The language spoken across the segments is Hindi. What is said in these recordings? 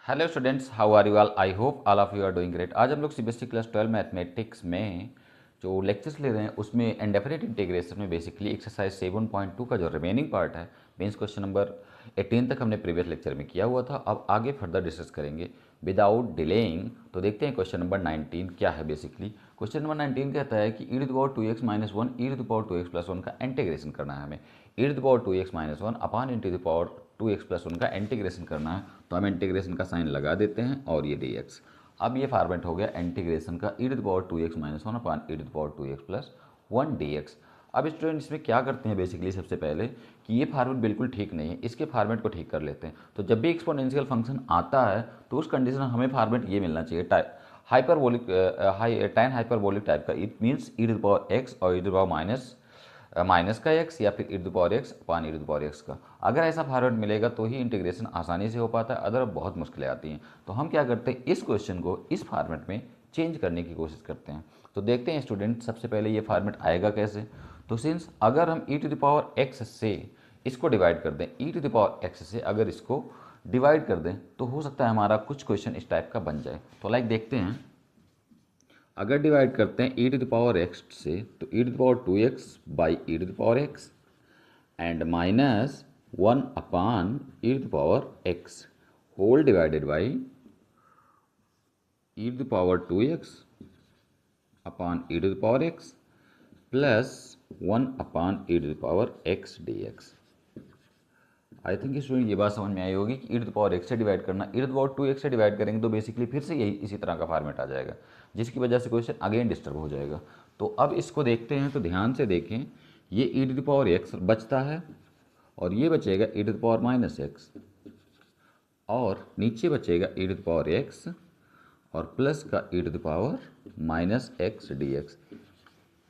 Hello students, how are you all? I hope all of you are doing great. आज हम लोग सीबीएसई क्लास 12 मैथमेटिक्स में जो लेक्चर्स ले रहे हैं उसमें इंडेफिनिट इंटीग्रेशन में बेसिकली एक्सरसाइज 7.2 का जो रिमेनिंग पार्ट है, मीन्स क्वेश्चन नंबर 18 तक हमने प्रीवियस लेक्चर में किया हुआ था। अब आगे फर्दर डिस्कस करेंगे विदाउट डिलेइंग। तो देखते हैं क्वेश्चन नंबर 19 क्या है। बेसिकली क्वेश्चन नंबर 19 कहता है कि e⁻2x - 1 e⁻2x + 1 का इंटीग्रेशन करना है हमें। e⁻2x - 1 अपान e⁻2x + 1 का इंटीग्रेशन करना है। तो हम इंटीग्रेशन का साइन लगा देते हैं और ये dx। अब ये फॉर्मेट हो गया इंटीग्रेशन का e⁻2x - 1 अपान e⁻2x + 1 dx। अब स्टूडेंट इसमें क्या करते हैं बेसिकली, सबसे पहले कि ये फॉर्मेट बिल्कुल ठीक नहीं है, इसके फॉर्मेट को ठीक कर लेते हैं। तो जब भी एक्सपोनेंशियल फंक्शन आता है तो उस कंडीशन हमें फॉर्मेट ये मिलना चाहिए, हाइपरबोलिक tan हाइपरबोलिक टाइप का। इट मीन्स e⁻x और माइनस का x या फिर e⁻x अपान e⁻x का। अगर ऐसा फॉर्मेट मिलेगा तो ही इंटीग्रेशन आसानी से हो पाता है, अदर बहुत मुश्किलें आती हैं। तो हम क्या करते हैं, इस क्वेश्चन को इस फॉर्मेट में चेंज करने की कोशिश करते हैं। तो देखते हैं स्टूडेंट, सबसे पहले ये फॉर्मेट आएगा कैसे। तो सिंस अगर हम e⁻x से इसको डिवाइड कर दें, e⁻x से अगर इसको डिवाइड कर दें तो हो सकता है हमारा कुछ क्वेश्चन इस टाइप का बन जाए। तो लाइक देखते हैं, अगर डिवाइड करते हैं e⁻x से तो e⁻2x by e⁻x and -1 upon e⁻x whole divided by e⁻2x upon e⁻x plus 1 upon e⁻x dx। I think student ये बात समझ में आई होगी कि e⁻x से डिवाइड करना, e⁻2x से डिवाइड करेंगे तो बेसिकली फिर से यही इसी तरह का फॉर्मेट आ जाएगा, जिसकी वजह से क्वेश्चन अगेन डिस्टर्ब हो जाएगा। तो अब इसको देखते हैं, तो ध्यान से देखें, ये e⁻x बचता है और ये बचेगा e⁻x और नीचे बचेगा e⁻x और प्लस का e⁻x dx।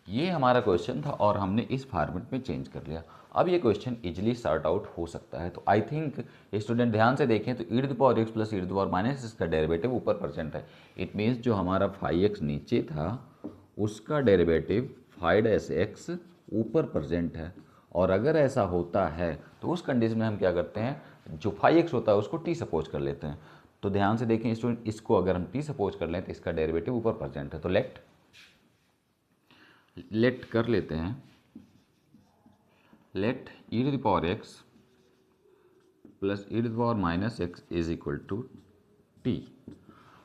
ये हमारा क्वेश्चन था और हमने इस फॉर्मेट में चेंज कर लिया। अब ये क्वेश्चन इजीली सॉर्ट आउट हो सकता है। तो आई थिंक स्टूडेंट ध्यान से देखें, तो e⁻x प्लस e⁻x का डेरिवेटिव ऊपर परसेंट है। इट मीन्स जो हमारा 5x नीचे था उसका डेरिवेटिव 5x ऊपर परसेंट है। और अगर ऐसा होता है तो उस कंडीशन में हम क्या करते हैं, जो 5x होता है उसको t सपोज कर लेते हैं। तो ध्यान से देखें स्टूडेंट, इसको अगर हम t सपोज कर लें तो इसका डेरिवेटिव ऊपर परसेंट है। तो लेट कर लेते हैं, let e⁻x plus e⁻x is equal to T.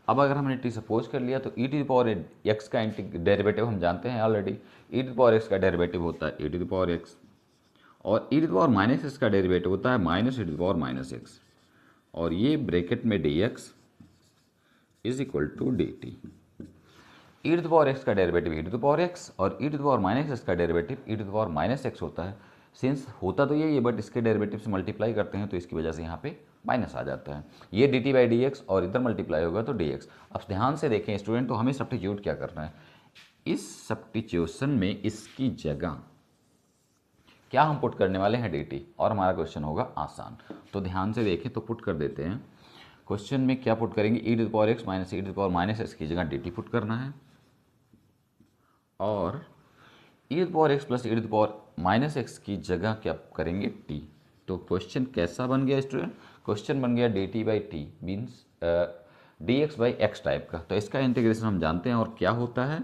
अब अगर हमने टी सपोज कर लिया तो e⁻x का डेरिवेटिव हम जानते हैं ऑलरेडी, e⁻x का डेरिवेटिव होता है e⁻x और e⁻x का डेरिवेटिव होता है -e⁻x और ये ब्रैकेट में dx is equal to dt। e⁻x का डेरिवेटिव e⁻x और e⁻x का डेरिवेटिव e⁻x होता है। सिंस होता तो यही है बट इसके डेरिवेटिव से मल्टीप्लाई करते हैं तो इसकी वजह से यहाँ पे माइनस आ जाता है। ये dt/dx और इधर मल्टीप्लाई होगा तो dx। अब ध्यान से देखें स्टूडेंट, तो हमें सब्स्टिट्यूट क्या करना है, इस सब्स्टिट्यूशन में इसकी जगह क्या हम पुट करने वाले हैं, dt, और हमारा क्वेश्चन होगा आसान। तो ध्यान से देखें, तो पुट कर देते हैं। क्वेश्चन में क्या पुट करेंगे, e⁻x माइनस e⁻x की जगह dt पुट करना है और e⁻x प्लस e⁻x की जगह क्या करेंगे, t। तो क्वेश्चन कैसा बन गया स्टूडेंट, क्वेश्चन बन गया dt/t मीन्स dx/x टाइप का। तो इसका इंटीग्रेशन हम जानते हैं और क्या होता है,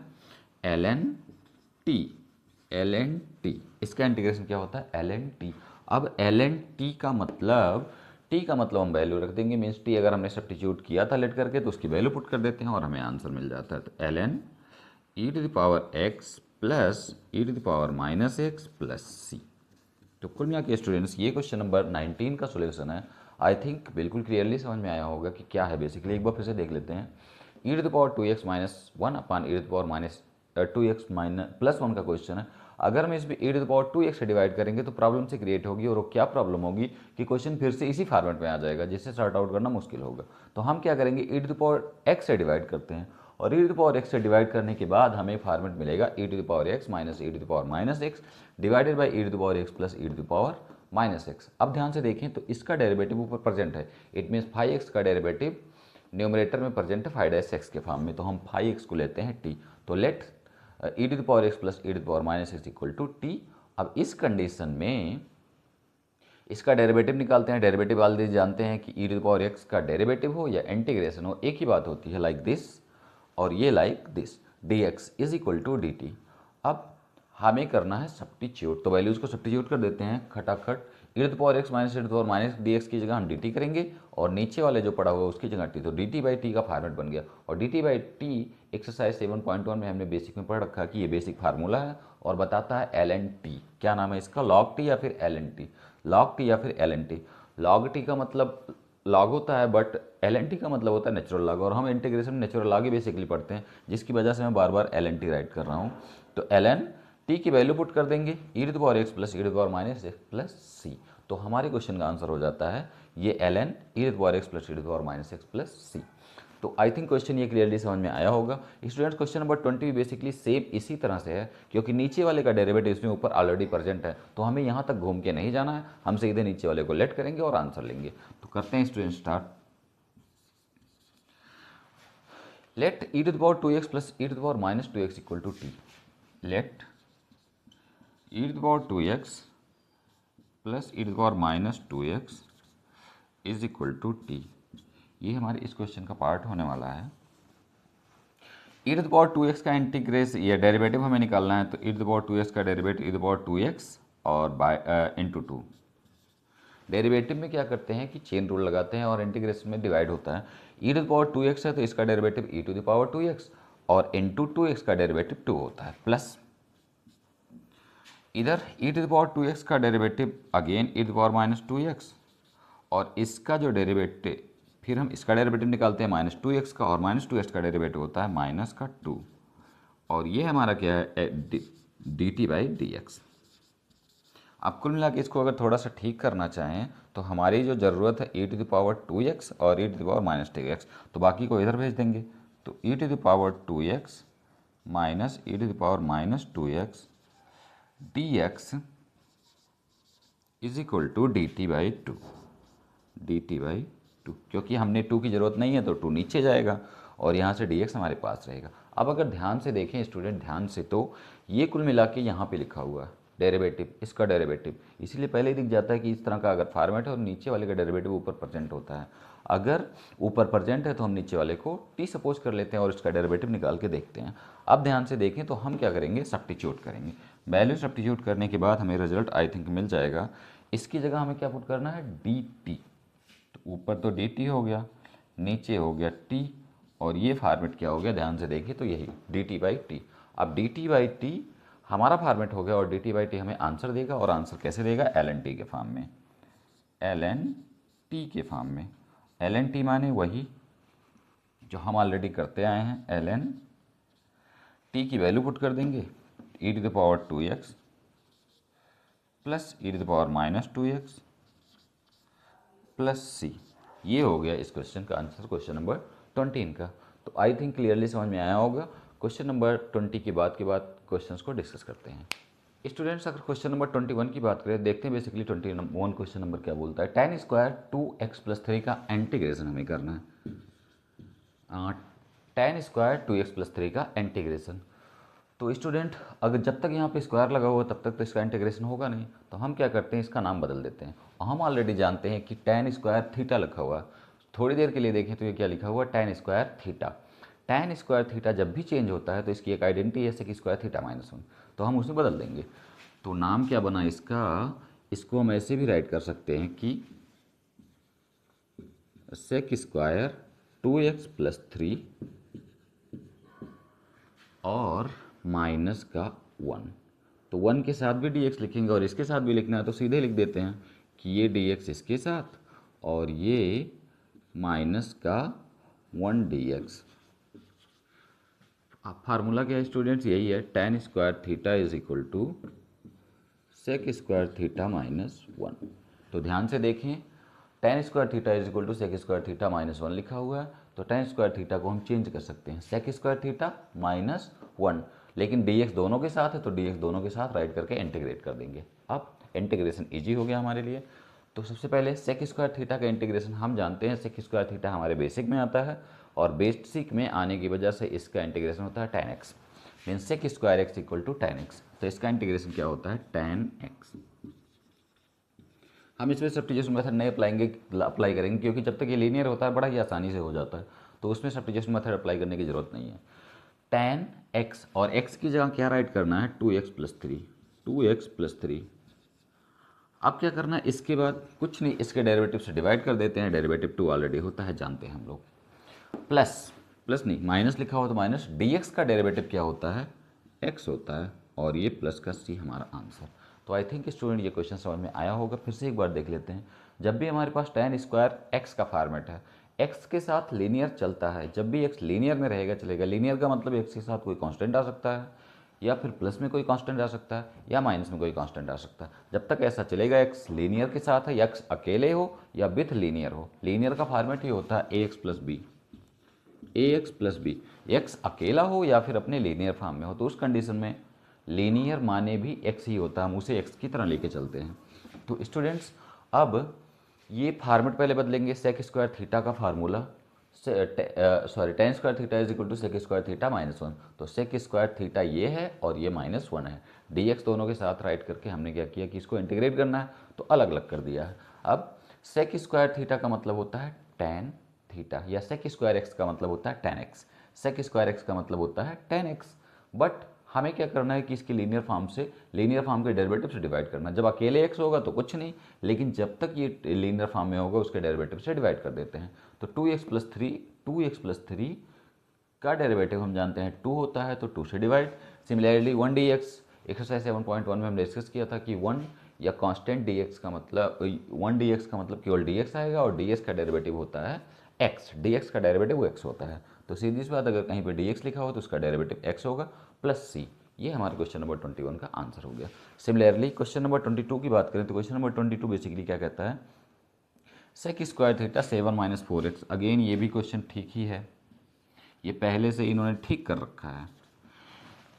ln t। इसका इंटीग्रेशन क्या होता है, ln t। अब ln t का मतलब हम वैल्यू रख देंगे, मीन्स t अगर हमने सब्स्टिट्यूट किया था लेट करके तो उसकी वैल्यू पुट कर देते हैं और हमें आंसर मिल जाता है। तो ln e⁻x plus e⁻x plus c। तो कुल मिला के स्टूडेंट्स ये क्वेश्चन नंबर 19 का सोल्यूशन है। आई थिंक बिल्कुल क्लियरली समझ में आया होगा कि क्या है। बेसिकली एक बार फिर से देख लेते हैं, e⁻2x - 1 अपान e⁻2x प्लस 1 का क्वेश्चन है। अगर हम इसमें e⁻2x से डिवाइड करेंगे तो प्रॉब्लम से क्रिएट होगी और वो क्या प्रॉब्लम होगी कि क्वेश्चन फिर से इसी फॉर्मेट में आ जाएगा जिससे सॉर्ट आउट करना मुश्किल होगा। तो हम क्या करेंगे, e⁻x से डिवाइड करते हैं और e⁻x से डिवाइड करने के बाद हमें फॉर्मेट मिलेगा e⁻x minus e⁻x divided by e⁻x plus e⁻x। अब ध्यान से देखें, तो इसका डेरिवेटिव ऊपर प्रेजेंट है। इट मीन्स 5x का डेरिवेटिव न्यूमरेटर में प्रेजेंट है 5x के फॉर्म में, तो हम 5x को लेते हैं t। तो let e⁻x plus e⁻x is equal to t। अब इस कंडीशन में इसका डेरिवेटिव निकालते हैं। डेरिवेटिव वाले जानते हैं कि e⁴x का डेरिवेटिव हो या इंटीग्रेशन हो, एक ही बात होती है, लाइक दिस और ये like this, dx is equal to dt। अब हमें करना है सब्स्टिट्यूट, तो वैल्यूज़ को सब्स्टिट्यूट कर देते हैं खटाखट। e⁴x माइनस dx की जगह हम dt करेंगे और नीचे वाले जो पड़ा हुआ है उसकी जगह t, तो dt/t का फॉर्मेट बन गया। और dt/t एक्सरसाइज 7.1 में हमने बेसिक में पढ़ रखा कि ये बेसिक फार्मूला है और बताता है ln t। क्या नाम है इसका, log t या फिर ln t, log t या फिर ln t। log t का मतलब लॉग होता है, बट ln t का मतलब होता है नेचुरल लॉग, और हम इंटीग्रेशन में नेचुरल लॉग ही बेसिकली पढ़ते हैं, जिसकी वजह से मैं बार बार ln t राइट कर रहा हूँ। तो ln t की वैल्यू पुट कर देंगे e⁴x plus e⁻x plus c, तो हमारे क्वेश्चन का आंसर हो जाता है ये ln e⁴x plus e⁻x plus c। तो आई थिंक क्वेश्चन ये क्लियरली समझ में आया होगा। स्टूडेंट्स क्वेश्चन नंबर 20 भी बेसिकली सेम इसी तरह से है, क्योंकि नीचे वाले का डेरिवेटिव इसमें ऊपर ऑलरेडी प्रेजेंट है, तो हमें यहाँ तक घूम के नहीं जाना है, हम सीधे नीचे वाले को लेट करेंगे और आंसर लेंगे। तो करते हैं student start. Let e⁴2x plus e⁻2x equal to t। Let e⁴2x plus e⁻2x is equal to T. ये हमारे इस क्वेश्चन का पार्ट होने वाला है। e⁴2x का इंटीग्रेस या डेरिवेटिव हमें निकालना है, तो e⁴2x का डेरिवेटिव e⁴2x और बाय इंटू 2। डेरिवेटिव में क्या करते हैं कि चेन रूल लगाते हैं और इंटीग्रेशन में डिवाइड होता है। e⁴2x है तो इसका डेरिवेटिव e⁴2x और इंटू 2x का डेरिवेटिव 2 होता है, प्लस इधर e⁴2x का डेरिवेटिव अगेन e⁻2x और इसका जो डेरिवेटिव, फिर हम इसका डेरिवेटिव निकालते हैं -2x का, और -2x का डेरिवेटिव होता है माइनस का 2, और ये हमारा क्या है dt/dx। अब कुल मिला के इसको अगर थोड़ा सा ठीक करना चाहें तो हमारी जो ज़रूरत है e⁴2x और e⁻2x, तो बाकी को इधर भेज देंगे। तो e⁴2x minus e⁻2x dx is equal to dt/2, dt/2, क्योंकि हमने 2 की ज़रूरत नहीं है तो 2 नीचे जाएगा और यहाँ से dx हमारे पास रहेगा। अब अगर ध्यान से देखें स्टूडेंट, ध्यान से, तो ये कुल मिला के यहाँ पे लिखा हुआ है डेरिवेटिव, इसका डेरिवेटिव, इसीलिए पहले ही दिख जाता है कि इस तरह का अगर फॉर्मेट है और नीचे वाले का डेरिवेटिव ऊपर प्रेजेंट होता है। अगर ऊपर प्रेजेंट है तो हम नीचे वाले को t सपोज कर लेते हैं और इसका डेरिवेटिव निकाल के देखते हैं। अब ध्यान से देखें तो हम क्या करेंगे, सब्स्टिट्यूट करेंगे। वैल्यू सब्स्टिट्यूट करने के बाद हमें रिजल्ट आई थिंक मिल जाएगा। इसकी जगह हमें क्या पुट करना है, dt, तो ऊपर तो dt हो गया, नीचे हो गया t, और ये फॉर्मेट क्या हो गया, ध्यान से देखिए तो यही dt/t। अब dt/t हमारा फॉर्मेट हो गया और dt/t हमें आंसर देगा, और आंसर कैसे देगा, ln t के फॉर्म में, ln t के फॉर्म में। ln t माने वही जो हम ऑलरेडी करते आए हैं, ln t की वैल्यू पुट कर देंगे e⁴2x plus e⁻2x plus c। ये हो गया इस क्वेश्चन का आंसर, क्वेश्चन नंबर 20 का। तो आई थिंक क्लियरली समझ में आया होगा। क्वेश्चन नंबर 20 की बात के बाद क्वेश्चंस को डिस्कस करते हैं। स्टूडेंट्स अगर क्वेश्चन नंबर 21 की बात करें, देखते हैं बेसिकली 21 क्वेश्चन नंबर क्या बोलता है। tan स्क्वायर 2x प्लस 3 का इंटीग्रेशन हमें करना है। tan स्क्वायर 2x प्लस 3 का इंटीग्रेशन, तो स्टूडेंट अगर जब तक यहाँ पे स्क्वायर लगा हुआ तब तक तो इसका इंटीग्रेशन होगा नहीं, तो हम क्या करते हैं, इसका नाम बदल देते हैं। और हम ऑलरेडी जानते हैं कि tan स्क्वायर थीटा लिखा हुआ है। थोड़ी देर के लिए देखें तो ये क्या लिखा हुआ है, tan square theta. tan square theta जब भी चेंज होता है तो इसकी एक आइडेंटिटी है sec स्क्वायर थीटा -1, तो हम उसमें बदल देंगे। तो नाम क्या बना इसका, इसको हम ऐसे भी राइट कर सकते हैं कि sec स्क्वायर 2x प्लस 3 और माइनस का 1, तो 1 के साथ भी dx लिखेंगे और इसके साथ भी लिखना है तो सीधे लिख देते हैं कि ये dx इसके साथ और ये माइनस का 1 dx। अब फार्मूला क्या है स्टूडेंट्स, यही है tan square theta is equal to sec square theta -1। तो ध्यान से देखें, tan square theta is equal to sec square theta -1 लिखा हुआ है, तो tan स्क्वायर थीटा को हम चेंज कर सकते हैं sec स्क्वायर थीटा -1, लेकिन dx दोनों के साथ है तो dx दोनों के साथ राइट करके इंटीग्रेट कर देंगे। अब इंटीग्रेशन इजी हो गया हमारे लिए। तो सबसे पहले sec स्क्वायर थीटा का इंटीग्रेशन हम जानते हैं, sec स्क्वायर थीटा हमारे बेसिक में आता है और बेसिक में आने की वजह से इसका इंटीग्रेशन होता है tan x, means sec square x equal to tan x। तो इसका इंटीग्रेशन क्या होता है, tan x। हम इसमें सब्स्टिट्यूशन मेथड नहीं अप्लाई करेंगे, क्योंकि जब तक ये लीनियर होता है बड़ा ही आसानी से हो जाता है, तो उसमें सब्स्टिट्यूशन मेथड अप्लाई करने की ज़रूरत नहीं है। tan x, और x की जगह क्या राइट करना है, 2x प्लस 3, 2x प्लस 3। अब क्या करना है, इसके बाद कुछ नहीं, इसके डेरिवेटिव से डिवाइड कर देते हैं, डेरिवेटिव 2 ऑलरेडी होता है, जानते हैं हम लोग। प्लस, प्लस नहीं माइनस लिखा हो तो माइनस, dx का डेरिवेटिव क्या होता है, x होता है, और ये प्लस का c हमारा आंसर। तो आई थिंक स्टूडेंट ये क्वेश्चन समझ में आया होगा। फिर से एक बार देख लेते हैं। जब भी हमारे पास tan स्क्वायर x का फॉर्मेट है, x के साथ लीनियर चलता है, जब भी x लीनियर में रहेगा चलेगा। लीनियर का मतलब x के साथ कोई कांस्टेंट आ सकता है, या फिर प्लस में कोई कांस्टेंट आ सकता है, या माइनस में कोई कांस्टेंट आ सकता है। जब तक ऐसा चलेगा, x लीनियर के साथ है, या x अकेले हो या विथ लीनियर हो। लीनियर का फॉर्मेट ही होता है ax plus B, ax plus B. x अकेला हो या फिर अपने लीनियर फॉर्म में हो, तो उस कंडीशन में लीनियर माने भी x ही होता है, हम उसे x की तरह लेके चलते हैं। तो स्टूडेंट्स, अब ये फार्मेट पहले बदलेंगे। सेक स्क्वायर थीटा का formula, sorry tan square theta is equal to sec square theta -1। तो सेक स्क्वायर थीटा ये है और ये -1 है। dx दोनों के साथ राइट करके हमने क्या किया कि इसको इंटीग्रेट करना है, तो अलग अलग कर दिया है। अब सेक स्क्वायर थीटा का मतलब होता है tan थीटा, या सेक स्क्वायर एक्स का मतलब होता है tan x। Sec square X का मतलब होता है tan x। बट हमें क्या करना है कि इसके लीनियर फॉर्म के डेरिवेटिव से डिवाइड करना है। जब अकेले x होगा तो कुछ नहीं, लेकिन जब तक ये लीनियर फॉर्म में होगा उसके डेरिवेटिव से डिवाइड कर देते हैं। तो 2x प्लस 3 का डेरिवेटिव हम जानते हैं 2 होता है, तो 2 से डिवाइड। सिमिलरली 1 dx, एक्सरसाइज 7.1 में हमने डिस्कस किया था कि 1 या कांस्टेंट dx का मतलब 1 dx का मतलब केवल dx आएगा, और dx का डेरिवेटिव होता है x, dx का डेरिवेटिव x होता है। तो सीधी सी बात, अगर कहीं पे dx लिखा हो तो उसका डेरिवेटिव x होगा प्लस c। ये हमारे क्वेश्चन नंबर 21 का आंसर हो गया। सिमिलरली क्वेश्चन नंबर 22 की बात करें तो क्वेश्चन नंबर 22 बेसिकली क्या कहता है, सेक स्क्वायर थीटा 7 - 4x। अगेन ये भी क्वेश्चन ठीक ही है, ये पहले से इन्होंने ठीक कर रखा है।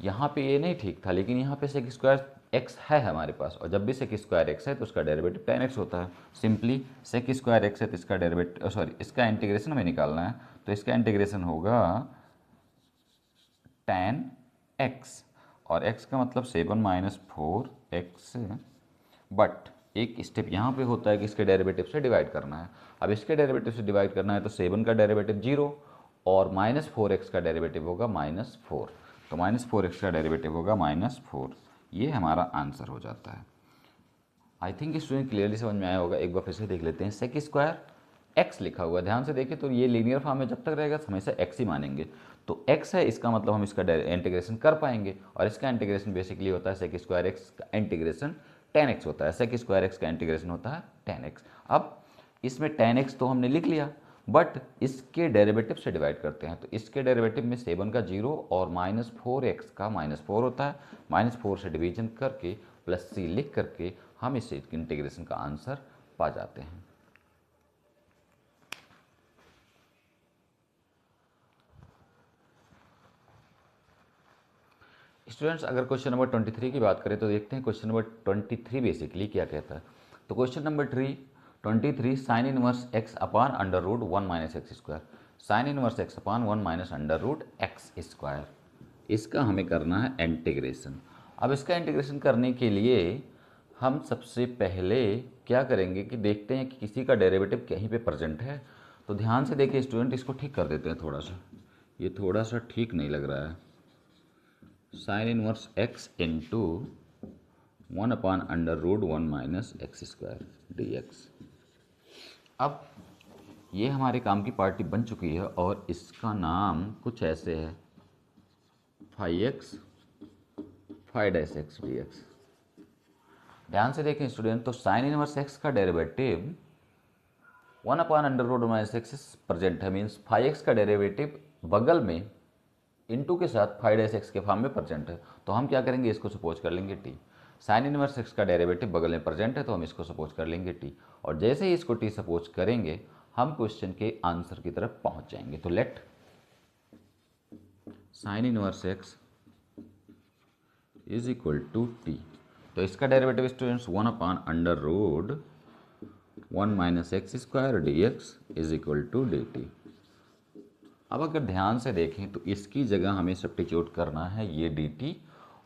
यहाँ पे ये नहीं ठीक था, लेकिन यहाँ पे सेक स्क्वायर एक्स है हमारे पास, और जब भी सेक स्क्वायर एक्स है तो उसका डेरिवेटिव tan x होता है। सिंपली सेक स्क्वायर एक्स है तो इसका डेरिवेटिव, सॉरी इसका इंटीग्रेशन हमें निकालना है, तो इसका इंटीग्रेशन होगा tan x, और x का मतलब 7 - 4x। बट एक स्टेप यहाँ पे होता है कि इसके डेरिवेटिव से डिवाइड करना है। अब इसके डेरिवेटिव से डिवाइड करना है तो 7 का डेरिवेटिव 0, और -4x का डेरिवेटिव होगा -4। तो -4x का डेरिवेटिव होगा -4। ये हमारा आंसर हो जाता है। आई थिंक स्टूडेंट क्लियरली समझ में आया होगा। एक बार फिर से देख लेते हैं। सेक स्क्वायर एक्स लिखा हुआ है, ध्यान से देखें तो ये लीनियर फॉर्म में जब तक रहेगा हमेशा एक्स ही मानेंगे। तो एक्स है, इसका मतलब हम इसका इंटीग्रेशन कर पाएंगे, और इसका इंटीग्रेशन बेसिकली होता है सेक स्क्वायर एक्स का इंटीग्रेशन tan x होता है। सेक स्क्वायर एक्स का इंटीग्रेशन होता है tan x। अब इसमें tan x तो हमने लिख लिया, बट इसके डेरिवेटिव से डिवाइड करते हैं, तो इसके डेरिवेटिव में 7 का 0 और -4x का -4 होता है। -4 से डिवीजन करके प्लस c लिख करके हम इस इंटीग्रेशन का आंसर पा जाते हैं। स्टूडेंट्स, अगर क्वेश्चन नंबर 23 की बात करें तो देखते हैं क्वेश्चन नंबर 23 बेसिकली क्या कहता है। तो question number 23 sine inverse x upon under root 1 - x square. Sine inverse x upon 1 - under root x square, इसका हमें करना है इंटीग्रेशन। अब इसका इंटीग्रेशन करने के लिए हम सबसे पहले क्या करेंगे कि देखते हैं कि किसी का डेरिवेटिव कहीं पे प्रेजेंट है। तो ध्यान से देखिए स्टूडेंट, इसको ठीक कर देते हैं थोड़ा सा, ये थोड़ा सा ठीक नहीं लग रहा है। Sine inverse X into 1 under root 1 - x square dx। अब ये हमारे काम की पार्टी बन चुकी है, और इसका नाम कुछ ऐसे है, phi x phi dash x dx। ध्यान से देखें स्टूडेंट, तो साइन इनवर्स एक्स का derivative 1 under root minus x present है, मीन्स फाई एक्स का डेरिवेटिव बगल में इनटू के साथ फाई डैश एक्स के फॉर्म में प्रेजेंट है। तो हम क्या करेंगे, इसको सपोज कर लेंगे टी। साइन इनवर्स एक्स का डेरिवेटिव बगल में प्रेजेंट है, तो हम इसको सपोज कर लेंगे टी, और जैसे ही इसको टी सपोज करेंगे हम क्वेश्चन के आंसर की तरफ पहुंच जाएंगे। तो let sine inverse x is equal to t. तो इसका derivative students 1 under root 1 - x square dx is equal to dt। अब अगर ध्यान से देखें तो इसकी जगह हमें सब्स्टिट्यूट करना है ये dt,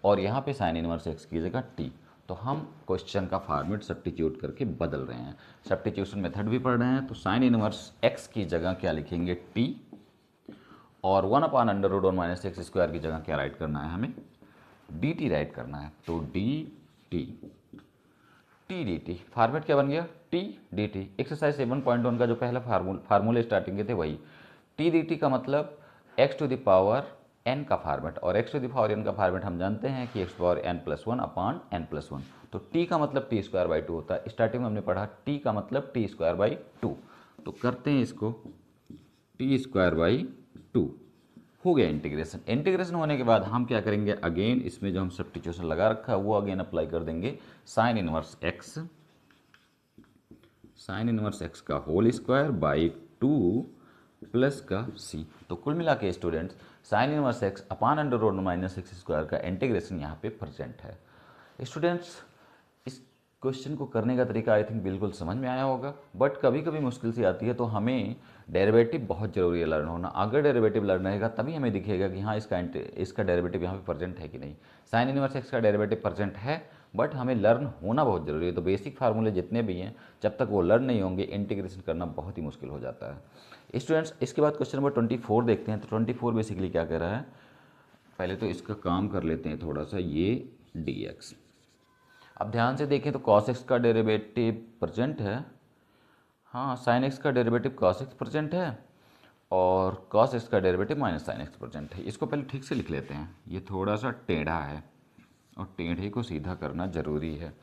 और यहाँ पे साइन इनवर्स एक्स की जगह t। तो हम क्वेश्चन का फॉर्मेट सब्स्टिट्यूट करके बदल रहे हैं, सब्स्टिट्यूशन मेथड भी पढ़ रहे हैं। तो साइन इनवर्स एक्स की जगह क्या लिखेंगे, टी, और 1/√1 - x² की जगह क्या राइट करना है, हमें डी टी राइट करना है। तो d T d T format क्या बन गया, टी डी टी। एक्सरसाइज 7.1 का जो पहला फार्मूले स्टार्टिंग के थे वही टी डी टी का मतलब x⁴n का फॉर्मेट, और x⁴n का फॉर्मेट हम जानते हैं कि x⁴n+1/n+1। तो t का मतलब t²/2 होता है। स्टार्टिंग में हमने पढ़ा t का मतलब t²/2। तो करते हैं इसको t²/2 हो गया इंटीग्रेशन। इंटीग्रेशन होने के बाद हम क्या करेंगे, अगेन इसमें जो हम सब्स्टिट्यूशन लगा रखा है वो अगेन अप्लाई कर देंगे। साइन इनवर्स x का होल स्क्वायर बाई 2 प्लस का c। तो कुल मिला के स्टूडेंट्स साइन इनवर्स x अपान √1 - x² का इंटीग्रेशन यहाँ पे प्रेजेंट है। स्टूडेंट्स इस क्वेश्चन को करने का तरीका आई थिंक बिल्कुल समझ में आया होगा, बट कभी कभी मुश्किल सी आती है, तो हमें डेरिवेटिव बहुत ज़रूरी है लर्न होना। अगर डेरिवेटिव लर्न रहेगा तभी हमें दिखेगा कि हाँ इसका डेरिवेटिव यहाँ पे प्रेजेंट है कि नहीं। साइन इनवर्स एक्स का डेरिवेटिव प्रेजेंट है, बट हमें लर्न होना बहुत ज़रूरी है। तो बेसिक फार्मूले जितने भी हैं जब तक वो लर्न नहीं होंगे इंटीग्रेशन करना बहुत ही मुश्किल हो जाता है। स्टूडेंट्स इसके बाद क्वेश्चन नंबर 24 देखते हैं। तो 24 बेसिकली क्या कह रहा है, पहले तो इसका काम कर लेते हैं थोड़ा सा, ये dx। अब ध्यान से देखें तो cos x का डेरिवेटिव प्रेजेंट है, हाँ sin x का डेरिवेटिव cos x प्रेजेंट है, और cos x का derivative minus sin x present है। इसको पहले ठीक से लिख लेते हैं, ये थोड़ा सा टेढ़ा है और टेढ़े को सीधा करना ज़रूरी है।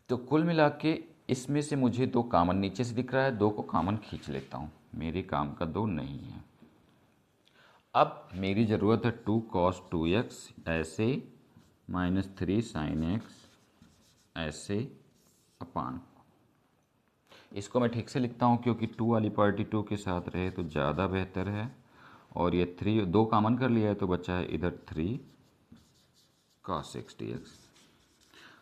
तो कुल मिला के इसमें से मुझे 2 कॉमन नीचे से दिख रहा है, 2 को कॉमन खींच लेता हूँ, मेरे काम का 2 नहीं है। अब मेरी ज़रूरत है 2 cos 2x ऐसे -3 sin x ऐसे अपान। इसको मैं ठीक से लिखता हूँ क्योंकि 2 वाली पार्टी 2 के साथ रहे तो ज़्यादा बेहतर है। और ये 3 2 कॉमन कर लिया है तो बचा है इधर 3 cos x dx।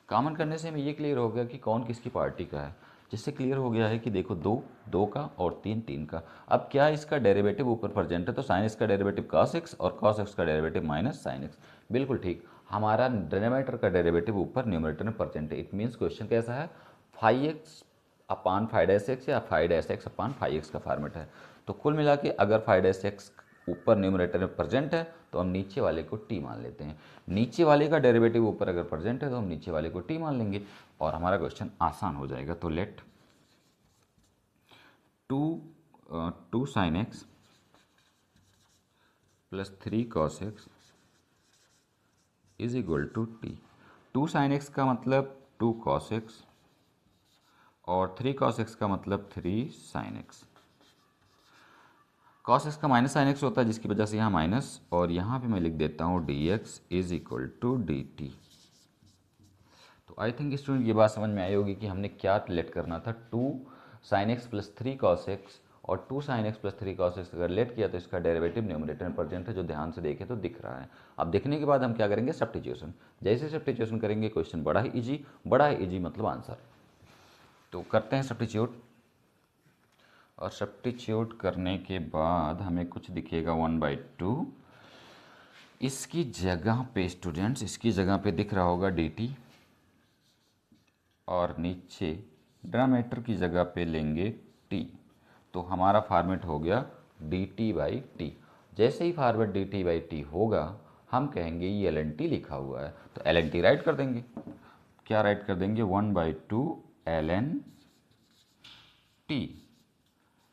कॉमन करने से हमें ये क्लियर हो गया कि कौन किसकी पार्टी का है, जिससे क्लियर हो गया है कि देखो 2 का और 3 का। अब क्या इसका डेरिवेटिव ऊपर प्रेजेंट है, तो साइन इसका डेरिवेटिव cos x और cos x का डेरिवेटिव माइनस साइन x। बिल्कुल ठीक, हमारा डिनोमिनेटर का डेरिवेटिव ऊपर न्यूमरेटर में प्रेजेंट है। इट मीन्स क्वेश्चन कैसा है, 5x अपान 5-x या 5-x अपान 5x का फॉर्मेट है। तो कुल मिला के अगर 5-x ऊपर न्यूमरेटर में प्रेजेंट है तो हम नीचे वाले को t मान लेते हैं। नीचे वाले का डेरिवेटिव ऊपर अगर प्रेजेंट है तो हम नीचे वाले को t मान लेंगे और हमारा क्वेश्चन आसान हो जाएगा। तो let 2 sin x plus 3 cos x is equal to t. 2 sin x का मतलब 2 cos x और 3 cos x का मतलब 3 sin x। cos x का माइनस साइन एक्स होता है जिसकी वजह से यहाँ माइनस, और यहाँ पे मैं लिख देता हूँ dx is equal to dt। तो आई थिंक स्टूडेंट ये बात समझ में आई होगी कि हमने क्या लेट करना था, 2 sin x plus 3 cos x और 2 sin x plus 3 cos x अगर लेट किया तो इसका डेरिवेटिव न्यूमरेटर में प्रेजेंट है, जो ध्यान से देखें तो दिख रहा है। अब देखने के बाद हम क्या करेंगे, सब्स्टिट्यूशन। जैसे सब्स्टिट्यूशन करेंगे क्वेश्चन बड़ा ही इजी मतलब आंसर। तो करते हैं सब्स्टिट्यूट, और सब्स्टिट्यूट करने के बाद हमें कुछ दिखेगा 1/2। इसकी जगह पे स्टूडेंट्स, इसकी जगह पे दिख रहा होगा dt, और नीचे डिनोमिनेटर की जगह पे लेंगे t। तो हमारा फॉर्मेट हो गया dt/t। जैसे ही फॉर्मेट dt/t होगा हम कहेंगे ये ln t लिखा हुआ है, तो ln t राइट कर देंगे। क्या राइट कर देंगे, 1/2 ln t।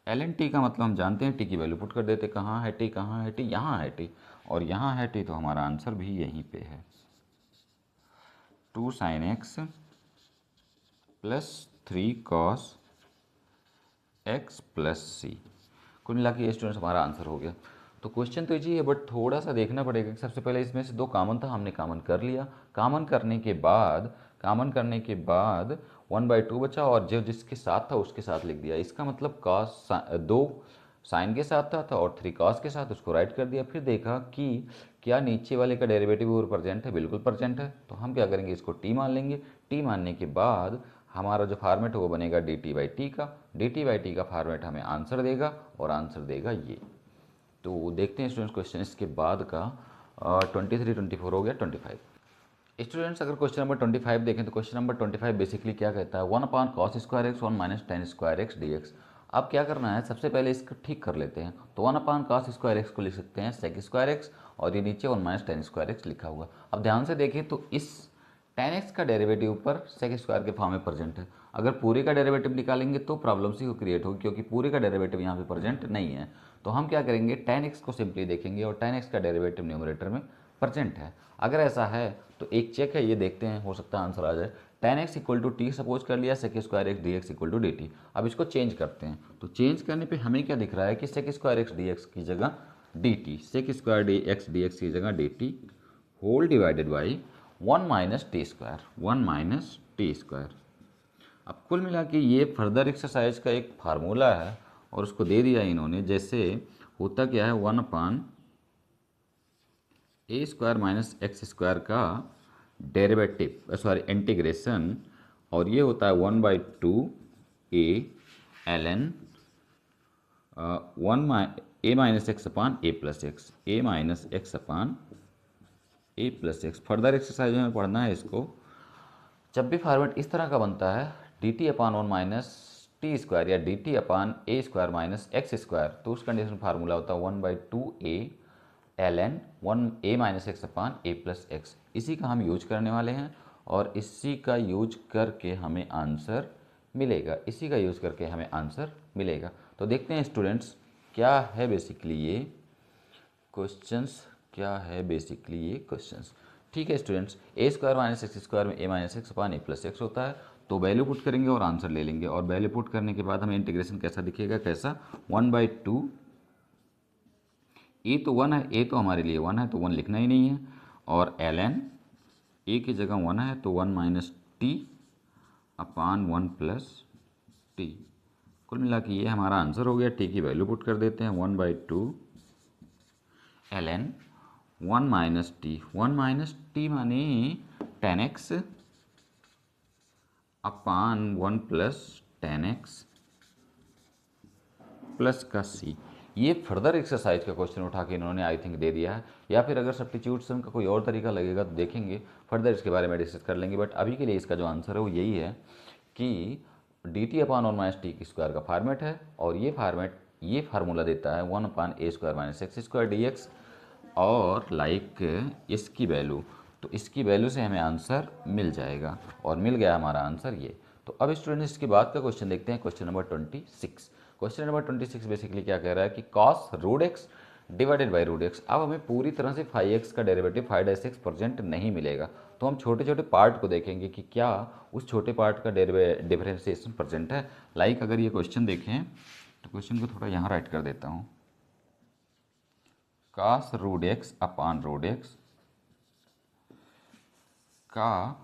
ln t का मतलब हम जानते हैं, t की वैल्यू पुट कर देते, कहाँ है t, कहाँ है t, यहाँ है t, और यहाँ है t, तो हमारा आंसर भी यहीं पे है। 2 sin x plus 3 cos x plus c। कुल मिला के स्टूडेंट्स हमारा आंसर हो गया। तो क्वेश्चन तो इजी है, बट थोड़ा सा देखना पड़ेगा कि सबसे पहले इसमें से 2 कॉमन था, हमने कॉमन कर लिया। कॉमन करने के बाद 1/2 बचा, और जो जिसके साथ था उसके साथ लिख दिया। इसका मतलब cos 2 साइन के साथ था और 3 cos के साथ, उसको राइट कर दिया। फिर देखा कि क्या नीचे वाले का डेरिवेटिव ऊपर प्रेजेंट है, बिल्कुल प्रेजेंट है। तो हम क्या करेंगे, इसको t मान लेंगे। t मानने के बाद हमारा जो फॉर्मेट है वो बनेगा dt/t का। dt/t का फॉर्मेट हमें आंसर देगा, और आंसर देगा ये। तो देखते हैं स्टूडेंट्स क्वेश्चन इसके बाद का 23, 24 हो गया 25। स्टूडेंट्स अगर क्वेश्चन नंबर 25 देखें तो क्वेश्चन नंबर 25 बेसिकली क्या कहता है, 1/cos² x 1 - tan² x dx। अब क्या करना है, सबसे पहले इसको ठीक कर लेते हैं। तो 1/cos² x को लिख सकते हैं sec² x, और ये नीचे 1 - tan² x लिखा हुआ। अब ध्यान से देखें तो इस tan x का डेरिवेटिव ऊपर sec² के फॉर्म में प्रेजेंट है। अगर पूरे का डेरिवेटिव निकालेंगे तो प्रॉब्लम सी को क्रिएट होगी, क्योंकि पूरे का डेरिवेटिव यहाँ पे प्रेजेंट नहीं है। तो हम क्या करेंगे, tan x को सिंपली देखेंगे और tan x का डेरिवेटिव न्यूमरेटर में प्रेजेंट है। अगर ऐसा है तो एक चेक है, ये देखते हैं, हो सकता है आंसर आ जाए। tan x equal to t suppose कर लिया, sec² x dx equal to dt। अब इसको चेंज करते हैं, तो चेंज करने पे हमें क्या दिख रहा है कि sec² x dx की जगह dt, sec² x dx की जगह dt whole divided by 1 - t²। अब कुल मिला के ये फर्दर एक्सरसाइज का एक फार्मूला है और उसको दे दिया इन्होंने। जैसे होता क्या है, 1/a² - x² का डेरिवेटिव, सॉरी इंटीग्रेशन, और ये होता है 1/2a ln 1a - x/a+x further exercise में पढ़ना है इसको। जब भी फॉर्मेट इस तरह का बनता है, dt/1 - t² या dt/a² - x², तो उस कंडीशन फार्मूला होता है 1/2a ln 1a - x/a+x। इसी का हम यूज करने वाले हैं और इसी का यूज करके हमें आंसर मिलेगा, इसी का यूज करके हमें आंसर मिलेगा। तो देखते हैं स्टूडेंट्स क्या है बेसिकली ये क्वेश्चंस, क्या है बेसिकली ये क्वेश्चंस। ठीक है स्टूडेंट्स, a² - x² में a - x/a+x होता है, तो वैल्यू पुट करेंगे और आंसर ले लेंगे। और वैल्यू पुट करने के बाद हमें इंटीग्रेशन कैसा दिखेगा, कैसा, 1/2 ए तो 1 है, ए तो हमारे लिए 1 है तो 1 लिखना ही नहीं है, और ln ए की जगह 1 है तो 1 - t/1 + t। कुल मिला के ये हमारा आंसर हो गया। टी की वैल्यू पुट कर देते हैं, 1/2 ln 1 - t। 1 - t माने tan x/1 + tan x plus का c। ये फर्दर एक्सरसाइज का क्वेश्चन उठा के इन्होंने आई थिंक दे दिया है, या फिर अगर सब्स्टिट्यूशन का कोई और तरीका लगेगा तो देखेंगे, फर्दर इसके बारे में डिस्कस कर लेंगे। बट अभी के लिए इसका जो आंसर है वो यही है कि dt/1 - t² का फॉर्मेट है, और ये फॉर्मेट, ये फार्मूला देता है 1/a² - x² dx, और लाइक इसकी वैल्यू, तो इसकी वैल्यू से हमें आंसर मिल जाएगा, और मिल गया हमारा आंसर ये। तो अब स्टूडेंट्स इसके बाद का क्वेश्चन देखते हैं, question number 26। Question number 26 basically क्या कह रहा है कि cos√x डिवाइडेड बाई √x। अब हमें पूरी तरह से 5x का डेरिवेटिव 5-x प्रेजेंट नहीं मिलेगा, तो हम छोटे छोटे पार्ट को देखेंगे कि क्या उस छोटे पार्ट का डिफरेंशिएशन प्रेजेंट है। लाइक अगर ये क्वेश्चन देखें तो क्वेश्चन को थोड़ा यहाँ राइट कर देता हूँ, cos√x/√x का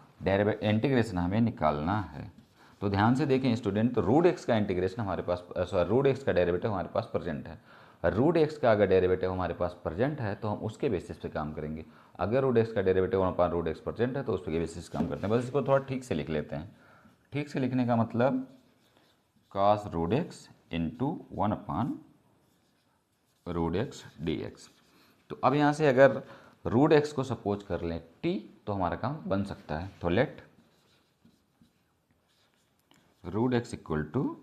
इंटीग्रेशन हमें निकालना है। तो ध्यान से देखें स्टूडेंट, तो √x का इंटीग्रेशन हमारे पास, सॉरी √x का डेरिवेटिव हमारे पास प्रेजेंट है। √x का अगर डेरिवेटिव हमारे पास प्रेजेंट है तो हम उसके बेसिस पे काम करेंगे। अगर √x का डेरिवेटिव 1/√x प्रेजेंट है तो उस पर बेसिस काम करते हैं। बस इसको थोड़ा ठीक से लिख लेते हैं। ठीक से लिखने का मतलब cos√x × 1/√x dx। तो अब यहाँ से अगर √x को सपोज कर लें t, तो हमारा काम बन सकता है। तो let √x equal to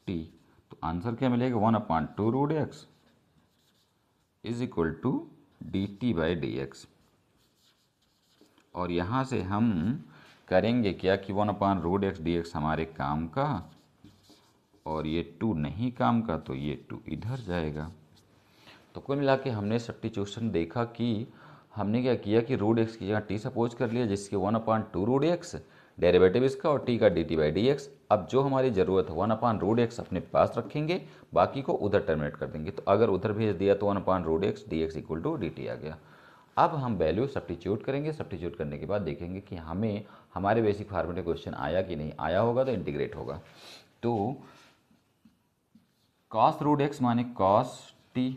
t, तो आंसर क्या मिलेगा, 1/2√x is equal to dt/dx। और यहाँ से हम करेंगे क्या कि 1/√x dx हमारे काम का, और ये 2 नहीं काम का, तो ये 2 इधर जाएगा। तो कुल मिला के हमने सब्स्टिट्यूशन देखा कि हमने क्या किया कि √x की जगह t सपोज कर लिया, जिसके 1/2√x डेरिवेटिव इसका और t का dt/dx। अब जो हमारी ज़रूरत है 1/√x अपने पास रखेंगे, बाकी को उधर टर्मिनेट कर देंगे। तो अगर उधर भेज दिया तो 1/√x dx equal to dt आ गया। अब हम वैल्यू सब्स्टिट्यूट करेंगे, सब्स्टिट्यूट करने के बाद देखेंगे कि हमें हमारे बेसिक फार्मूले क्वेश्चन आया कि नहीं आया, होगा तो इंटीग्रेट होगा। तो cos√x माने cos t,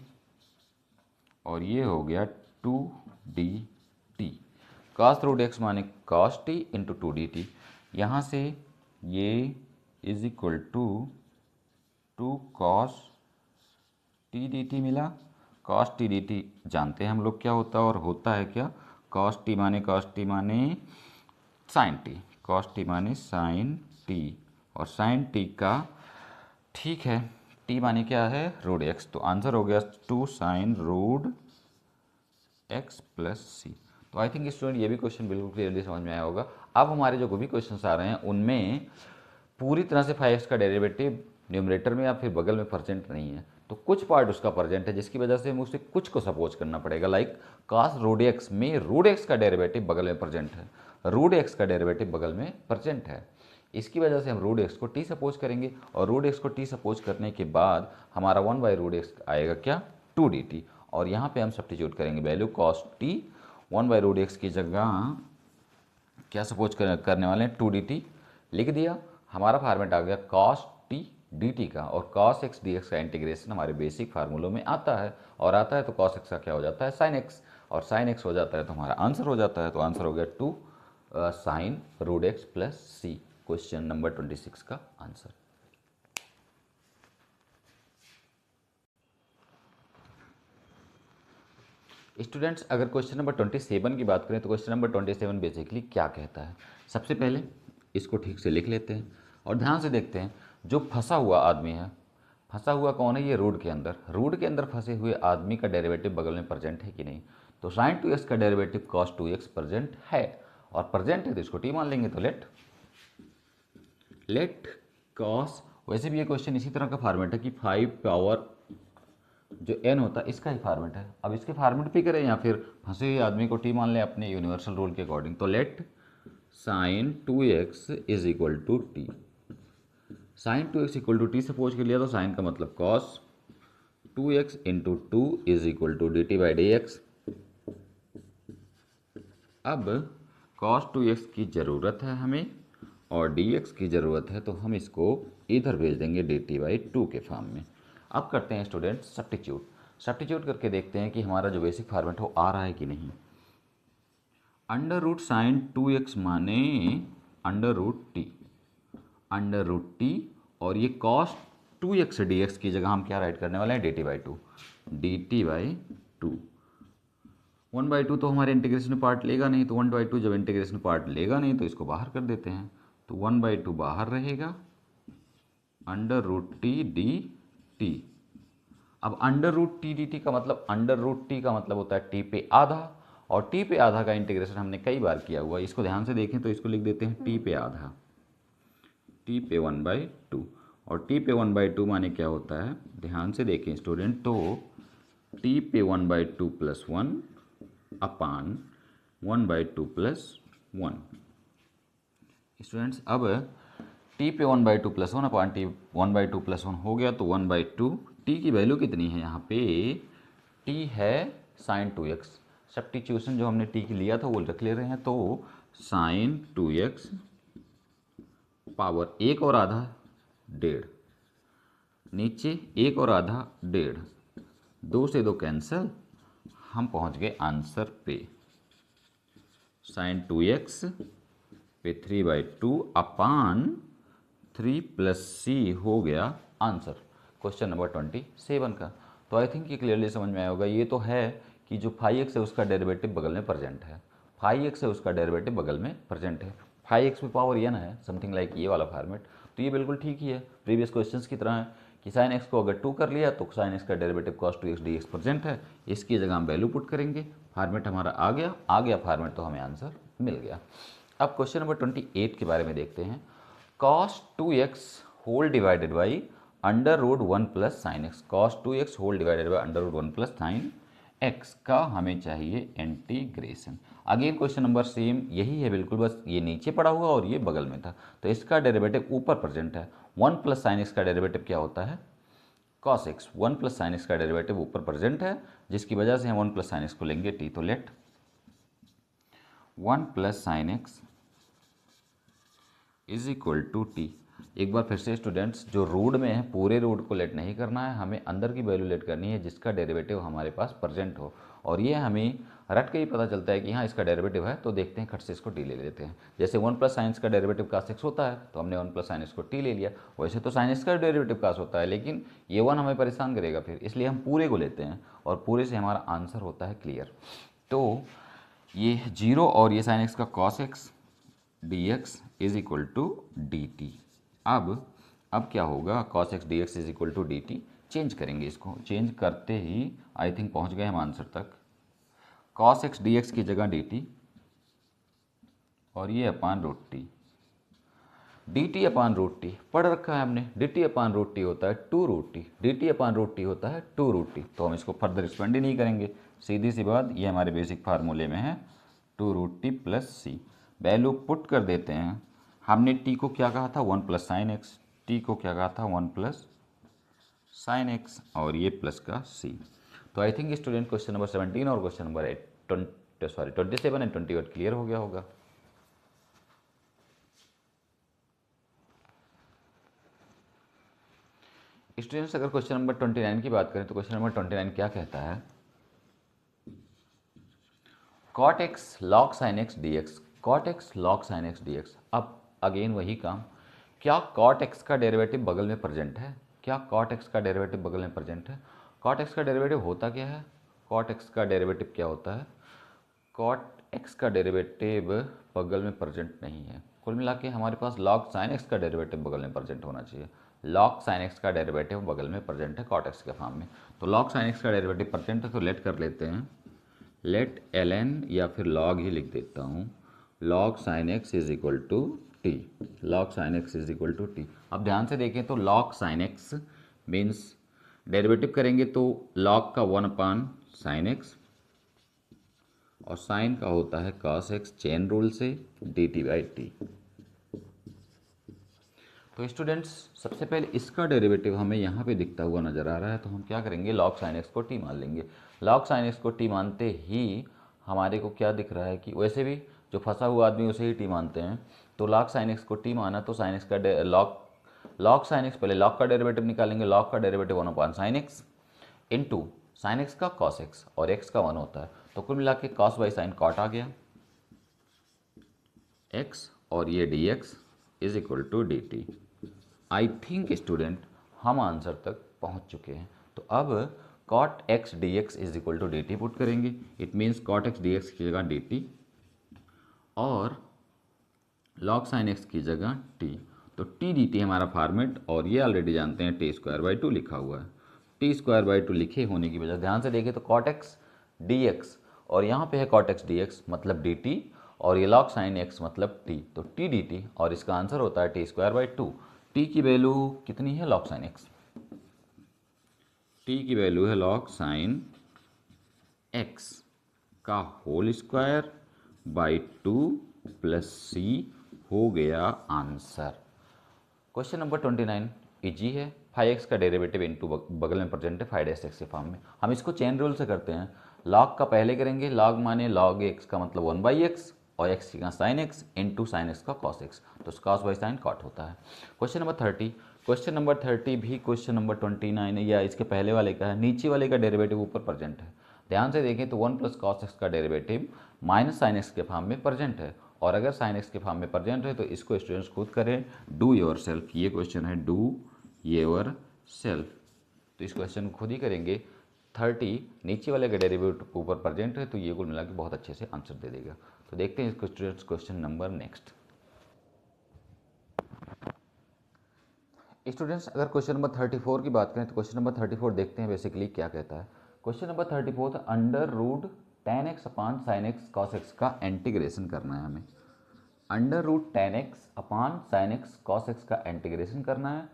और ये हो गया 2dt। cos√x माने cos t इंटू 2dt। यहाँ से ये is equal to 2 cos t dt मिला। cos t dt जानते हैं हम लोग क्या होता है, और होता है क्या, कॉस टी माने साइन टी, कॉस टी माने साइन टी, और साइन टी का ठीक है टी माने क्या है रूट एक्स, तो आंसर हो गया 2 साइन रूट एक्स प्लस सी। तो आई थिंक स्टूडेंट ये भी क्वेश्चन बिल्कुल क्लियरली समझ में आया होगा। अब हमारे जो भी क्वेश्चन आ रहे हैं उनमें पूरी तरह से 5x का डेरिवेटिव न्यूमरेटर में या फिर बगल में परसेंट नहीं है, तो कुछ पार्ट उसका परसेंट है, जिसकी वजह से हमें उसे कुछ को सपोज करना पड़ेगा। लाइक कास रूट एक्स में रूट एक्स का डेरिवेटिव बगल में परसेंट है, रूट एक्स का डेरिवेटिव बगल में परसेंट है, इसकी वजह से हम रूट एक्स को टी सपोज करेंगे, और रूट एक्स को टी सपोज करने के बाद हमारा 1/√x आएगा क्या 2dt, और यहाँ पे हम सब्स्टिट्यूट करेंगे वैल्यू कॉस टी, 1/√x की जगह क्या सपोज करने वाले हैं 2dt लिख दिया, हमारा फॉर्मेट आ गया कॉस टी डी टी का, और कॉस एक्स डी एक्स का इंटीग्रेशन हमारे बेसिक फार्मूलों में आता है, और आता है तो कॉस एक्स का क्या हो जाता है साइन एक्स, और साइन एक्स हो जाता है तो हमारा आंसर हो जाता है, तो आंसर हो गया 2 sign root x plus c, question number 26 का आंसर। स्टूडेंट्स अगर क्वेश्चन नंबर 27 की बात करें तो क्वेश्चन नंबर 27 बेसिकली क्या कहता है, सबसे पहले इसको ठीक से लिख लेते हैं और ध्यान से देखते हैं। जो फंसा हुआ आदमी है, फंसा हुआ कौन है, ये रोड के अंदर, रोड के अंदर फंसे हुए आदमी का डेरिवेटिव बगल में प्रेजेंट है कि नहीं, तो साइन 2x का डेरिवेटिव कॉस 2x प्रेजेंट है, और प्रेजेंट है तो इसको टी मान लेंगे, तो लेट कॉस, वैसे भी ये क्वेश्चन इसी तरह का फॉर्मेट है कि 5 पावर जो n होता है इसका ही फॉर्मेट है। अब इसके फॉर्मेट पे करें या फिर फंसे हुए आदमी को टी मान लें अपने यूनिवर्सल रूल के अकॉर्डिंग, तो let sine 2x is equal to t, sine 2x equal to t suppose कर लिया, तो साइन का मतलब cos 2x into 2 is equal to d t by d x. अब कॉस 2x की ज़रूरत है हमें और dx की ज़रूरत है, तो हम इसको इधर भेज देंगे dt/2 के फॉर्म में। अब करते हैं स्टूडेंट सब्स्टिट्यूट करके देखते हैं कि हमारा जो बेसिक फॉर्मेट हो आ रहा है कि नहीं। अंडर रूट साइन 2x माने अंडर रूट टी, और ये कॉस 2x dx की जगह हम क्या राइट करने वाले हैं dt/2, dt/2। 1/2 तो हमारे इंटीग्रेशन में पार्ट लेगा नहीं, तो 1/2 जब इंटीग्रेशन में पार्ट लेगा नहीं तो इसको बाहर कर देते हैं, तो 1/2 बाहर रहेगा, under root t d t. अब under root t d t का मतलब, अंडर रूट टी का मतलब होता है टी पे आधा, और टी पे आधा का इंटीग्रेशन हमने कई बार किया हुआ है, इसको ध्यान से देखें तो इसको लिख देते हैं टी पे आधा, टी पे 1/2, और टी पे 1/2 माने क्या होता है, ध्यान से देखें स्टूडेंट, तो टी पे 1/2 प्लस 1 अपान 1/2 प्लस 1। स्टूडेंट्स अब टी पे 1/2 प्लस 1 अपान टी 1/2 प्लस 1 हो गया, तो 1/2 टी की वैल्यू कितनी है यहाँ पे, टी है साइन 2x, सब्स्टिट्यूशन जो हमने टी की लिया था वो रख ले रहे हैं, तो साइन 2x पावर 1 और आधा 1.5, नीचे 1 और आधा 1.5, 2 से 2 कैंसिल, हम पहुंच गए आंसर पे, साइन 2x पे 3/2 अपान 3 प्लस सी हो गया आंसर क्वेश्चन नंबर 27 का। तो आई थिंक ये क्लियरली समझ में आया होगा। ये तो है कि जो 5x है उसका डेरिवेटिव बगल में प्रेजेंट है, 5x है उसका डेरिवेटिव बगल में प्रेजेंट है, 5x पे पावर n है, समथिंग लाइक ये वाला फॉर्मेट, तो ये बिल्कुल ठीक ही है, प्रीवियस क्वेश्चंस की तरह है कि साइन एक्स को अगर 2 कर लिया तो साइन एक्स का derivative cos 2x dx present है, इसकी जगह हम वैल्यू पुट करेंगे, फॉर्मेट हमारा आ गया फॉर्मेट, तो हमें आंसर मिल गया। अब क्वेश्चन नंबर 28 के बारे में देखते हैं। Cos 2x whole divided by under root 1 plus sine x, cos 2x whole divided by under root 1 plus sine x का हमें चाहिए integration. Again question number same यही है बिल्कुल, बस ये नीचे पड़ा हुआ और ये बगल में था, तो इसका डेरिवेटिव ऊपर प्रेजेंट है। 1 प्लस साइन एक्स का डेरिवेटिव क्या होता है cos x, 1 plus sine x का डेरिवेटिव ऊपर प्रेजेंट है, जिसकी वजह से हम 1 प्लस साइन एक्स को लेंगे टी, तो let 1 plus sine x is equal to t. एक बार फिर से स्टूडेंट्स, जो रूट में है पूरे रूट को लेट नहीं करना है, हमें अंदर की वैल्यू लेट करनी है जिसका डेरिवेटिव हमारे पास प्रेजेंट हो, और ये हमें रट के ही पता चलता है कि हाँ इसका डेरिवेटिव है, तो देखते हैं खट से इसको टी ले लेते हैं। जैसे 1 प्लस साइंस का डेरिवेटिव कास एक्स होता है, तो हमने 1 प्लस साइंस को टी ले लिया, वैसे तो साइंस का डेरिवेटिव कास होता है, लेकिन ये 1 हमें परेशान करेगा फिर, इसलिए हम पूरे को लेते हैं और पूरे से हमारा आंसर होता है क्लियर। तो ये जीरो और ये साइन एक्स का cos x d x is equal to d t. अब क्या होगा, cos x d x is equal to d t. Change करेंगे इसको, चेंज करते ही आई थिंक पहुंच गए हम आंसर तक। कॉस एक्स डी एक्स की जगह डी टी और ये upon root t. D t upon root t पढ़ रखा है हमने, d t upon root t होता है two root t, d t upon root t होता है टू रूट टी। तो हम इसको फर्दर एक्सपेंड ही नहीं करेंगे, सीधी सी बात, ये हमारे बेसिक फार्मूले में है two root t plus c. Value put कर देते हैं। हमने टी को क्या कहा था, one plus sine x, t को क्या कहा था, वन प्लस साइन एक्स और ये प्लस का सी। तो आई थिंक स्टूडेंट क्वेश्चन नंबर 17 और क्वेश्चन नंबर 27 एंड 28 क्लियर हो गया होगा। स्टूडेंट्स अगर क्वेश्चन नंबर 29 की बात करें तो क्वेश्चन नंबर 29 क्या कहता है, cot x log sine x d x, cot x log sine x d x. अब अगेन वही काम, क्या कॉट एक्स का डेरिवेटिव बगल में प्रेजेंट है, क्या कॉट एक्स का डेरिवेटिव बगल में प्रेजेंट है। कॉट एक्स का डेरिवेटिव होता क्या है, कॉट एक्स का डेरिवेटिव क्या होता है, कॉट एक्स का डेरिवेटिव बगल में प्रेजेंट नहीं है। कुल मिला के हमारे पास लॉग साइन एक्स का डेरिवेटिव बगल में प्रेजेंट होना चाहिए। लॉग साइन एक्स का डेरिवेटिव बगल में प्रेजेंट है कॉट एक्स के फॉर्म में। तो लॉग साइन एक्स का डेरिवेटिव प्रेजेंट है तो लेट कर लेते हैं, लेट एल एन या फिर लॉग ही लिख देता हूँ, log sine x is equal to t, log sine x is equal to T. अब ध्यान से देखें तो log sine x means derivative करेंगे तो लॉग का 1/sin एक्स और साइन का होता है cos एक्स, चेन रूल से डी टी बाई टी। तो स्टूडेंट्स सबसे पहले इसका डेरिवेटिव हमें यहाँ पे दिखता हुआ नज़र आ रहा है, तो हम क्या करेंगे, लॉग साइन एक्स को टी मान लेंगे। लॉग साइन एक्स को टी मानते ही हमारे को क्या दिख रहा है कि वैसे भी जो फंसा हुआ आदमी उसे ही टी मानते हैं, तो लॉग साइन एक्स को टी माना तो साइन एक्स का लॉग साइन एक्स, पहले लॉग का डेरिवेटिव निकालेंगे, लॉग का derivative 1/sin x into sine x का कॉस एक्स और एक्स का 1 होता है, तो कुल मिला के कॉस बाई साइन कॉट आ गया एक्स और ये d x is equal to d t. I think student हम आंसर तक पहुंच चुके हैं। तो अब cot x d x is equal to d t put करेंगे, it means cot x d x की जगह डी टी और लॉग साइन एक्स की जगह टी। तो टी डी टी हमारा फॉर्मेट, और ये ऑलरेडी जानते हैं टी स्क्वायर बाई टू लिखा हुआ है। टी स्क्वायर बाई टू लिखे होने की वजह, ध्यान से देखें तो कॉट एक्स डी एक्स और यहाँ पे है कॉट एक्स डी एक्स मतलब डी टी और ये लॉग साइन एक्स मतलब टी, तो टी डी टी और इसका आंसर होता है t square by two. T की वैल्यू कितनी है, लॉग साइन एक्स, टी की वैल्यू है लॉग साइन एक्स का whole square by two plus c हो गया आंसर। क्वेश्चन नंबर 29 इजी है, 5x का डेरिवेटिव इनटू बगल में प्रेजेंट है 5x के फॉर्म में। हम इसको चेन रूल से करते हैं, लॉग का पहले करेंगे, लॉग माने लॉग एक्स का मतलब 1/x और एक्स की का sine x into sine x का कॉस एक्स, तो कॉस बाई साइन कॉट होता है। क्वेश्चन नंबर 30, क्वेश्चन नंबर 30 भी क्वेश्चन नंबर 29 या इसके पहले वाले का है, नीचे वाले का डेरिवेटिव ऊपर प्रेजेंट है। ध्यान से देखें तो 1 प्लस कॉस एक्स का डेरिवेटिव माइनस साइन एक्स के फॉर्म में प्रेजेंट है, और अगर साइन एक्स के फॉर्म में प्रेजेंट है तो इसको स्टूडेंट्स खुद करें, डू योर सेल्फ। ये क्वेश्चन है डू योर सेल्फ, तो इस क्वेश्चन को खुद ही करेंगे। 30 नीचे वाले का डेरिवेटिव ऊपर प्रेजेंट है तो ये कुल मिला के बहुत अच्छे से आंसर दे देगा। तो देखते हैं इसको students question number next. Students अगर क्वेश्चन नंबर 34 की बात करें तो क्वेश्चन नंबर 34 देखते हैं बेसिकली क्या कहता है। Question number 34 under root tan x upon sine x cos x का इंटीग्रेशन करना है हमें। Under root tan x upon sine x cos x का इंटीग्रेशन करना है।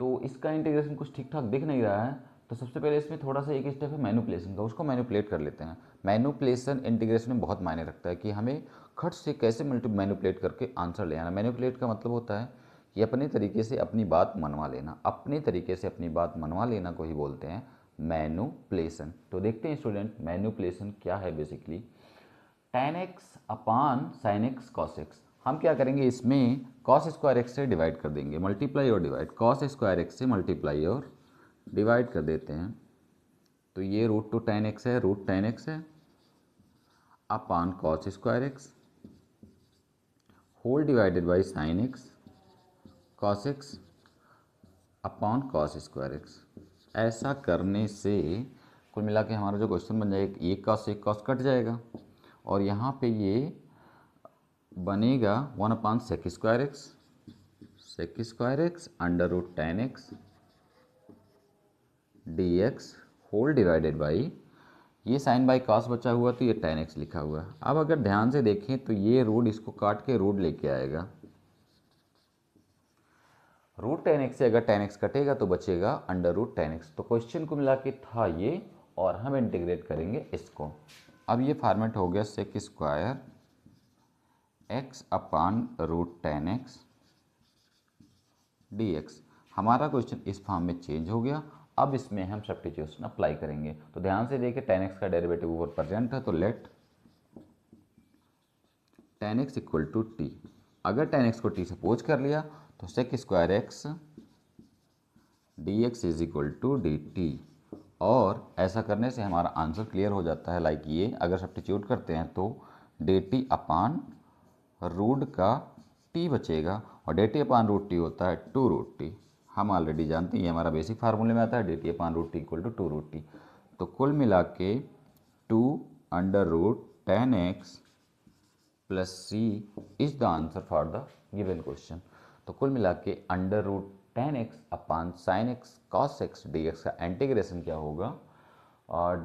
तो इसका इंटीग्रेशन कुछ ठीक ठाक दिख नहीं रहा है, तो सबसे पहले इसमें थोड़ा सा एक स्टेप है मैनिपुलेशन का, उसको मैनिपुलेट कर लेते हैं। मैनिपुलेशन इंटीग्रेशन में बहुत मायने रखता है कि हमें खट से कैसे मैनिपुलेट करके आंसर ले आना। मैनिपुलेट का मतलब होता है कि अपने तरीके से अपनी बात मनवा लेना, अपने तरीके से अपनी बात मनवा लेना को ही बोलते हैं मैनिपुलेशन। तो देखते हैं स्टूडेंट मैनिपुलेशन क्या है basically. tan x upon sine x cos x, हम क्या करेंगे इसमें कॉस स्क्वायर एक्स से डिवाइड कर देंगे, मल्टीप्लाई और डिवाइड, कॉस स्क्वायर एक्स से मल्टीप्लाई और डिवाइड कर देते हैं। तो ये रूट टू tan एक्स है, रूट tan एक्स है upon cos square x whole divided by sine x cos x upon cos square x. ऐसा करने से कुल मिला के हमारा जो क्वेश्चन बन जाएगा एक कॉस कट जाएगा और यहाँ पे ये बनेगा 1/sec² x under root tan x d x whole divided by, ये साइन बाई कॉस बचा हुआ तो ये टेन एक्स लिखा हुआ है। अब अगर ध्यान से देखें तो ये रूट इसको काट के रूट लेके आएगा, रूट टेन एक्स से अगर टेन एक्स कटेगा तो बचेगा अंडर रूट टेन एक्स। तो क्वेश्चन को मिला के था ये, और हम इंटीग्रेट करेंगे इसको। अब ये फॉर्मेट हो गया sec² x upon root tan x d x. हमारा क्वेश्चन इस फॉर्म में चेंज हो गया। अब इसमें हम सब्स्टिट्यूशन अप्लाई करेंगे। तो ध्यान से देखिए टेन एक्स का डेरिवेटिव ऊपर प्रेजेंट है, तो let tan x equal to t. अगर टेन एक्स को टी सपोज कर लिया तो sec² x d x is equal to d t, और ऐसा करने से हमारा आंसर क्लियर हो जाता है। लाइक ये अगर सब्स्टिट्यूट करते हैं तो डी टी अपान रूट का टी बचेगा, और d t upon root t होता है टू रूट टी। हम ऑलरेडी जानते हैं, ये हमारा बेसिक फार्मूले में आता है, d t upon root t equal to two root t. तो कुल मिला के two under root tan x plus c is the answer for the given question. तो कुल मिला के under root tan x upon sine x cos x d x का इंटीग्रेशन क्या होगा, और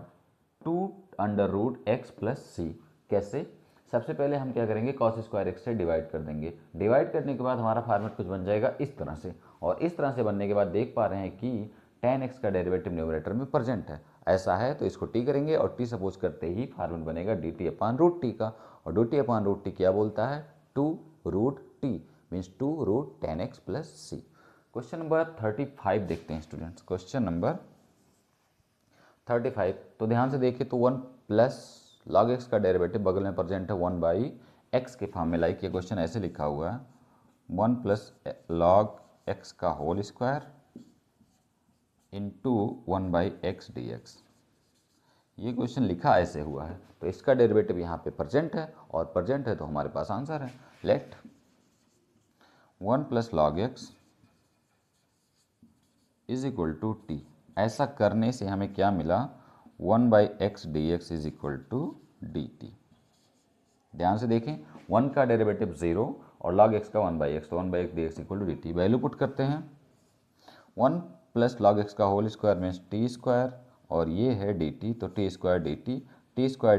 two under root x plus c. कैसे? सबसे पहले हम क्या करेंगे, cos² x से डिवाइड कर देंगे। डिवाइड करने के बाद हमारा फॉर्मेट कुछ बन जाएगा इस तरह से, और इस तरह से बनने के बाद देख पा रहे हैं कि tan x का डेरिवेटिव न्यूमरेटर में प्रेजेंट है। ऐसा है तो इसको t करेंगे, और t सपोज करते ही फॉर्मेट बनेगा dt अपान रूट टी का, और dt अपान रूट टी क्या बोलता है, two root t means two root tan x plus c. Question number 35 देखते हैं स्टूडेंट्स। क्वेश्चन नंबर 35, तो ध्यान से देखिए तो 1 प्लस लॉग एक्स का डेरिवेटिव बगल में प्रेजेंट है 1/x के फॉर्म में। लाइक ये क्वेश्चन ऐसे लिखा हुआ है 1 प्लस लॉग एक्स का whole square into 1/x dx। ये क्वेश्चन लिखा ऐसे हुआ है, तो इसका डेरिवेटिव यहाँ पे प्रेजेंट है, और प्रेजेंट है तो हमारे पास आंसर है। Let 1 plus log x is equal to t. ऐसा करने से हमें क्या मिला, 1/x dx is equal to dt। ध्यान से देखें 1 का डेरिवेटिव 0 और log x का 1/x, तो 1/x dx equal to dt। Value put करते हैं, 1 प्लस लॉग एक्स का whole square means t square, और ये है dt, तो टी स्क्वायर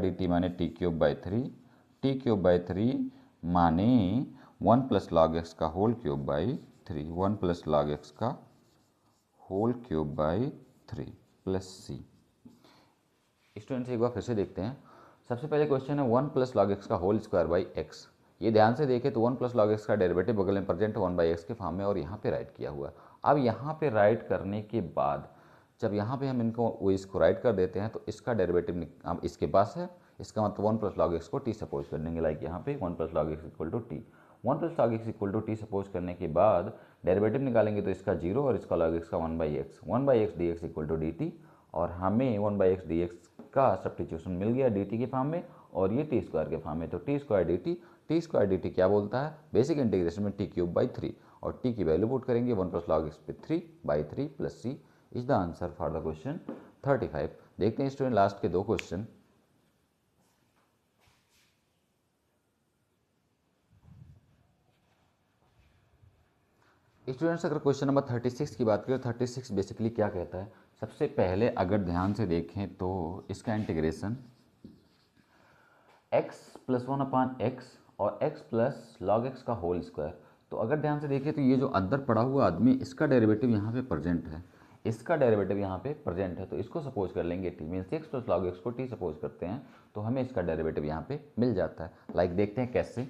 डी टी माने t³/3, t³/3 माने 1 प्लस लॉग एक्स का whole cube by 3, 1 plus log x का whole cube by 3 plus c. Students एक बार फिर से देखते हैं। सबसे पहले क्वेश्चन है 1 प्लस लॉग एक्स का होल स्क्वायर बाई एक्स। ये ध्यान से देखें तो 1 प्लस लॉग एक्स का डेरिवेटिव बगल में प्रेजेंट 1/x के फॉर्म में, और यहाँ पे राइट किया हुआ है। अब यहाँ पे राइट करने के बाद जब यहाँ पे हम इनको इसको राइट कर देते हैं तो इसका डेरिवेटिव अब इसके पास है, इसका मतलब 1 प्लस लॉग एक्स को टी सपोज कर देंगे। लाइक यहाँ पे 1 plus log x equal to t, 1 plus log x equal to t suppose करने के बाद डेरिवेटिव निकालेंगे तो इसका 0 और इसका लॉग एक्स का 1/x d x equal to d t, और हमें 1/x dx का सब्स्टिट्यूशन मिल गया dt के फॉर्म में, और ये t² के फॉर्म में। तो t² dt क्या बोलता है, बेसिक इंटीग्रेशन में t³/3, और t की वैल्यू पुट करेंगे 1 प्लस लॉग एक्स पे 3/3 plus c is the answer for the question 35। देखते हैं स्टूडेंट लास्ट के दो क्वेश्चन। स्टूडेंट्स अगर क्वेश्चन नंबर 36 की बात करें, 36 बेसिकली क्या कहता है, सबसे पहले अगर ध्यान से देखें तो इसका इंटीग्रेशन x प्लस 1/x और x प्लस लॉग एक्स का होल स्क्वायर। तो अगर ध्यान से देखें तो ये जो अंदर पड़ा हुआ आदमी, इसका डेरिवेटिव यहाँ पे प्रेजेंट है, इसका डेरिवेटिव यहाँ पे प्रेजेंट है, तो इसको सपोज कर लेंगे t means x plus log x को t सपोज करते हैं तो हमें इसका डेरिवेटिव यहाँ पे मिल जाता है। लाइक देखते हैं कैसे,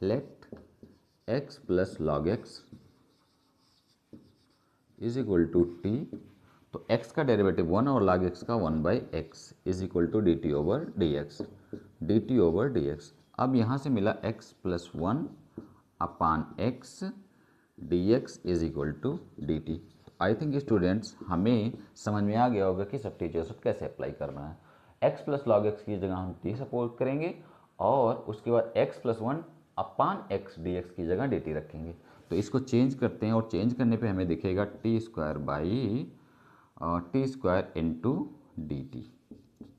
let x plus log x is equal to t, तो x का डेरिवेटिव 1 और log x का 1/x is equal to dt over dx। अब यहाँ से मिला x plus 1 upon x dx is equal to dt। I think students हमें समझ में आ गया होगा कि सब्स्टिट्यूशन कैसे अप्लाई करना है। x प्लस लॉग एक्स की जगह हम t सपोज करेंगे, और उसके बाद x plus 1 upon x dx की जगह dt रखेंगे। तो इसको चेंज करते हैं, और चेंज करने पे हमें दिखेगा t² into dt।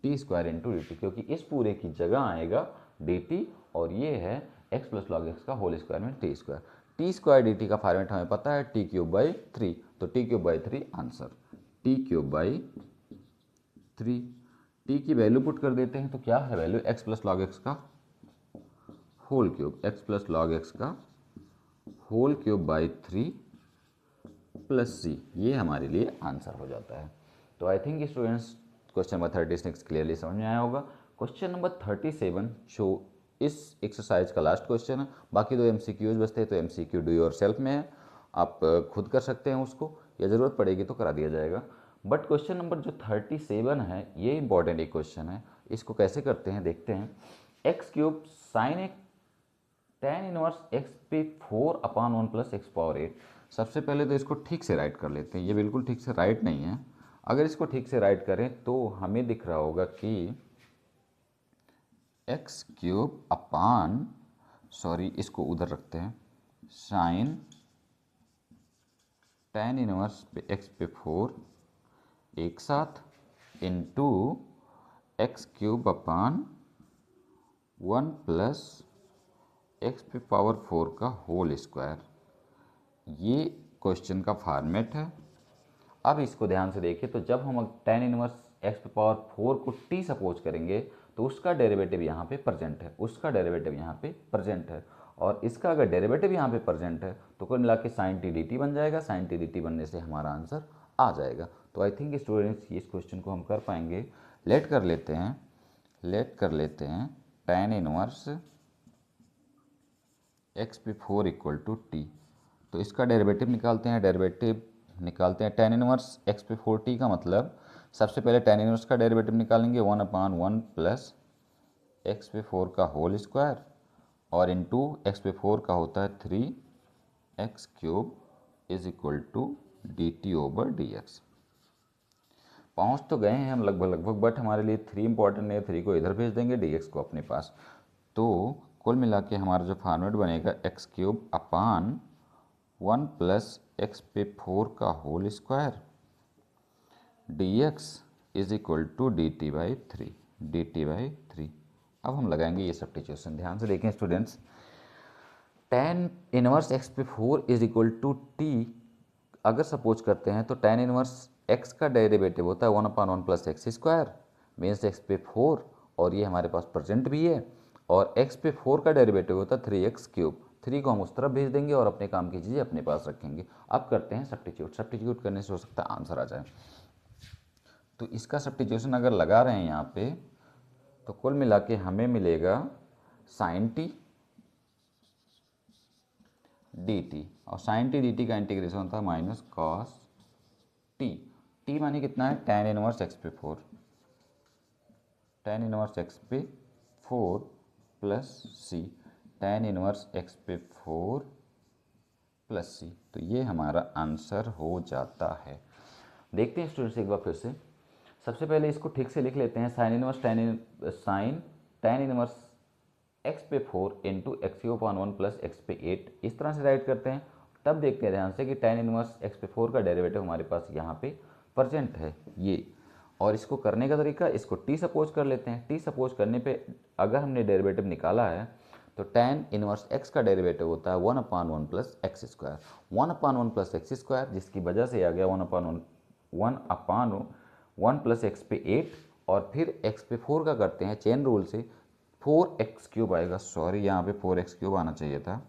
T square into D T, क्योंकि इस पूरे की जगह आएगा डी टी और ये है एक्स प्लस लॉग एक्स का होल स्क्वायर में t square. T square d t का फॉर्मेट हमें पता है टी क्यूब बाई थ्री, तो t cube by three answer, t cube by three. T की वैल्यू पुट कर देते हैं तो क्या है value, x plus log x का whole cube, x plus log x का whole cube by three plus c, ये हमारे लिए आंसर हो जाता है। तो आई think students question number 36 clearly समझ में आया होगा। क्वेश्चन नंबर 37 जो इस एक्सरसाइज का लास्ट क्वेश्चन है, बाकी दो एमसीक्यूज बचते हैं, तो एमसीक्यू डू योर सेल्फ में है, आप खुद कर सकते हैं उसको, या ज़रूरत पड़ेगी तो करा दिया जाएगा। बट क्वेश्चन नंबर जो 37 है ये इंपॉर्टेंट एक क्वेश्चन है, इसको कैसे करते हैं देखते हैं। एक्स क्यूब साइन एक tan इनवर्स एक्स पे 4 अपान 1 प्लस एक्स पावर 8। सबसे पहले तो इसको ठीक से राइट कर लेते हैं, ये बिल्कुल ठीक से राइट नहीं है। अगर इसको ठीक से राइट करें तो हमें दिख रहा होगा कि एक्स क्यूब अपान, सॉरी इसको उधर रखते हैं, साइन tan इनवर्स पे एक्स पे 4 एक साथ into x cube upon 1 plus x पे पावर 4 का होल स्क्वायर, ये क्वेश्चन का फॉर्मेट है। अब इसको ध्यान से देखिए, तो जब हम tan इनवर्स एक्स पे पावर 4 को t सपोज करेंगे तो उसका डेरिवेटिव यहाँ पे प्रेजेंट है, उसका डेरिवेटिव यहाँ पे प्रेजेंट है, और इसका अगर डेरिवेटिव यहाँ पे प्रेजेंट है तो कुल मिला के साइन टी डी टी बन जाएगा। साइन टी डी टी बनने से हमारा आंसर आ जाएगा। तो आई थिंक स्टूडेंट्स इस क्वेश्चन को हम कर पाएंगे। लेट कर लेते हैं tan इनवर्स एक्स पे 4 इक्वल टू टी, तो इसका डेरिवेटिव निकालते हैं tan इनवर्स एक्स पे 4 टी का मतलब सबसे पहले tan इनवर्स का डेरिवेटिव निकालेंगे 1 अपान 1 प्लस एक्स पे 4 का होल स्क्वायर और इनटू एक्स पे 4 का होता है 3 x cube is equal to d t over d x. पहुँच तो गए हैं हम लगभग, बट हमारे लिए 3 इंपॉर्टेंट है, 3 को इधर भेज देंगे, डी एक्स को अपने पास। तो कुल मिला के हमारा जो फॉर्मेट बनेगा x cube upon 1 plus x पे 4 का whole square d x is equal to d t by three. अब हम लगाएंगे ये सब्स्टिट्यूशन, ध्यान से देखें स्टूडेंट्स। tan इनवर्स एक्स पे 4 इज इक्वल टू टी अगर सपोज करते हैं तो tan इनवर्स x का डेरिवेटिव होता है 1 अपान 1 plus x square, means x पे 4, और ये हमारे पास प्रेजेंट भी है, और x पे 4 का डेरिवेटिव होता है 3x क्यूब। 3 को हम उस तरफ भेज देंगे और अपने काम की चीज़ें अपने पास रखेंगे। अब करते हैं सब्स्टिट्यूट करने से हो सकता है आंसर आ जाए। तो इसका सब्स्टिट्यूशन अगर लगा रहे हैं यहाँ पे तो कुल मिला के हमें मिलेगा साइन टी डी टी, और साइन टी डी टी का इंटीग्रेशन होता है माइनस कॉस टी। टी माने कितना है, tan इनवर्स एक्स पे 4, tan इनवर्स एक्स पे 4 प्लस सी, tan इनवर्स एक्स पे 4 प्लस सी, तो ये हमारा आंसर हो जाता है। देखते हैं स्टूडेंट्स एक बार फिर से। सबसे पहले इसको ठीक से लिख लेते हैं, साइन tan इनवर्स एक्स पे 4 into x cube upon 1 plus x पे 8, इस तरह से राइट करते हैं। तब देखते हैं ध्यान से कि tan इनवर्स एक्स पे 4 का डेरिवेटिव हमारे पास यहाँ पे प्रेजेंट है ये, और इसको करने का तरीका, इसको t सपोज कर लेते हैं। t सपोज करने पे अगर हमने डेरिवेटिव निकाला है तो tan इनवर्स x का डेरिवेटिव होता है 1 अपान 1 प्लस एक्स स्क्वायर, 1 अपान 1 प्लस एक्स स्क्वायर, जिसकी वजह से आ गया 1 अपान 1 प्लस एक्स पे 8, और फिर x पे 4 का करते हैं चेन रूल से, 4x क्यूब आएगा, सॉरी यहाँ पे 4x क्यूब आना चाहिए था,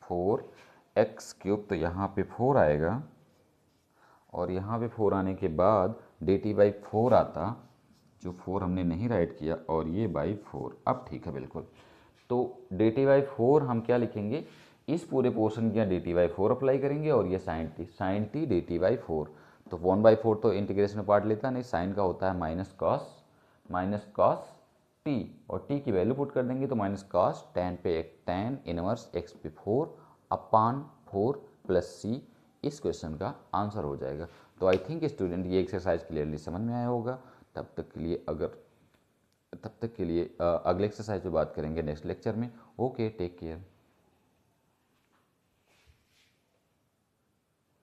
4x क्यूब, तो यहाँ पे 4 आएगा, और यहाँ पे 4 आने के बाद डी टी बाई 4 आता, जो 4 हमने नहीं राइट किया, और ये बाई 4। अब ठीक है बिल्कुल। तो डी टी बाई 4 हम क्या लिखेंगे, इस पूरे पोर्शन की डी टी बाई 4 अप्लाई करेंगे, और ये sine t d t by 4, तो 1/4 तो इंटीग्रेशन में पार्ट लेता नहीं, साइन का होता है माइनस कॉस टी, और टी की वैल्यू पुट कर देंगे तो minus cos tan inverse x पे 4 अपान 4 प्लस सी, इस क्वेश्चन का आंसर हो जाएगा। तो आई थिंक स्टूडेंट ये एक्सरसाइज क्लियरली समझ में आया होगा। तब तक के लिए अगले एक्सरसाइज पे बात करेंगे नेक्स्ट लेक्चर में। Okay, take care.